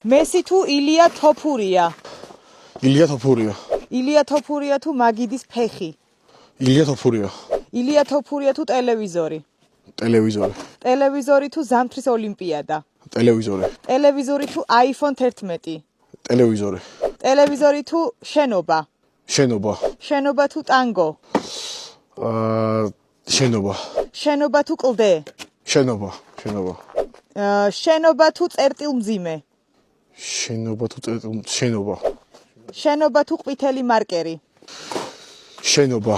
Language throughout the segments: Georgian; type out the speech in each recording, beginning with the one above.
მესი თუ ილია თოფურია? ილია თოფურია. ილია თოფურია თუ მაგიდის ფეხი? ილია თოფურია. ილია თოფურია თუ ტელევიზორი? ტელევიზორი. ტელევიზორი თუ ზამთრის ოლიმპიადა? ტელევიზორი. ტელევიზორი თუ iPhone 11? ტელევიზორი. ტელევიზორი თუ შენობა? შენობა. შენობა თუ ტანგო? შენობა. შენობა თუ კლდე? შენობა. შენობა. შენობა თუ წერტილმძიმე? შენობა თუ შენობა. შენობა თუ ყვითელი მარკერი? შენობა.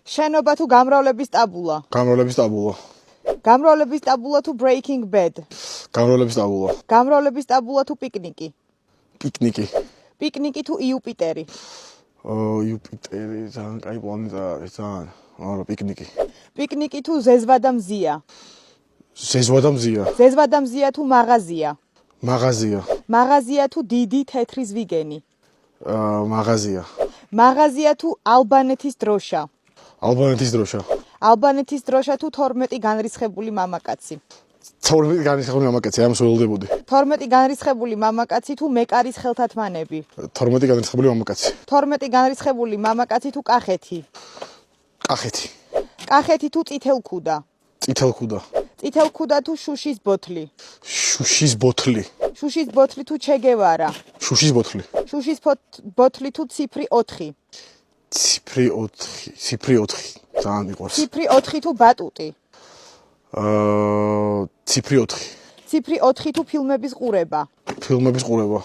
შენობა თუ გამრავლების ტაბულა? გამრავლების ტაბულა. გამრავლების ტაბულა თუ Breaking Bad? გამრავლების ტაბულა. გამრავლების ტაბულა თუ პიკნიკი? პიკნიკი. პიკნიკი თუ იუპიტერი? იუპიტერი ძალიან კაი პლანეტა არის ძალიან. არა, პიკნიკი. პიკნიკი თუ ზეზვადა მზია? ზეზვადა მზია. ზეზვადა მზია თუ მაღაზია? მაღაზია. მაღაზია თუ დიდი თეთრი ზვიგენი? მაღაზია. მაღაზია თუ ალბანეთის დროშა? ალბანეთის დროშა. ალბანეთის დროშა თუ 12 განრისხებული მამაკაცი? 12 განრისხებული მამაკაცი, ამ სულდებოდი. 12 განრისხებული მამაკაცი თუ მეკარის ხელთათმანები? 12 განრისხებული მამაკაცი. 12 განრისხებული მამაკაცი თუ კახეთი? კახეთი. კახეთი თუ წითელქუდა? წითელქუდა. წითელქუდა თუ შუშის ბოთლი? შუშის ბოთლი. შუშის ბოთლი თუ ჩეგევარა? შუშის ბოთლი. შუშის ბოთლი თუ ციფრი 4? ციფრი 4. ციფრი 4. ძალიან მიყვარს. ციფრი 4 თუ ბატუტი? ციფრი 4. ციფრი 4 თუ ფილმების ყურება? ფილმების ყურება.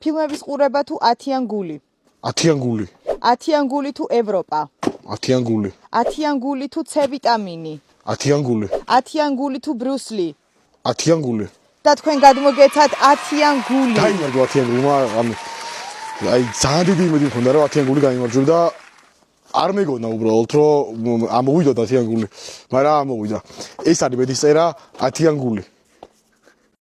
ფილმების ყურება თუ 10-იან გული? 10-იან გული. 10-იან გული თუ ევროპა? 10-იან გული. 10-იან გული თუ C ვიტამინი? 10-იან გული. 10-იან გული თუ ბრუსლი? 10-იან გული. და თქვენ გადმოგეცათ 10-იან გული. გაიმარჯვა 10-იან გული, მაგრამ აი ძალიან დიდი იმედი მქონდა რომ 10-იან გული გაიმარჯვა და არ მეგონა უბრალოდ რომ ამოვიდა 10-იან გული, მაგრამ ამოვიდა. ეს არის მედის წერა 10-იან გული.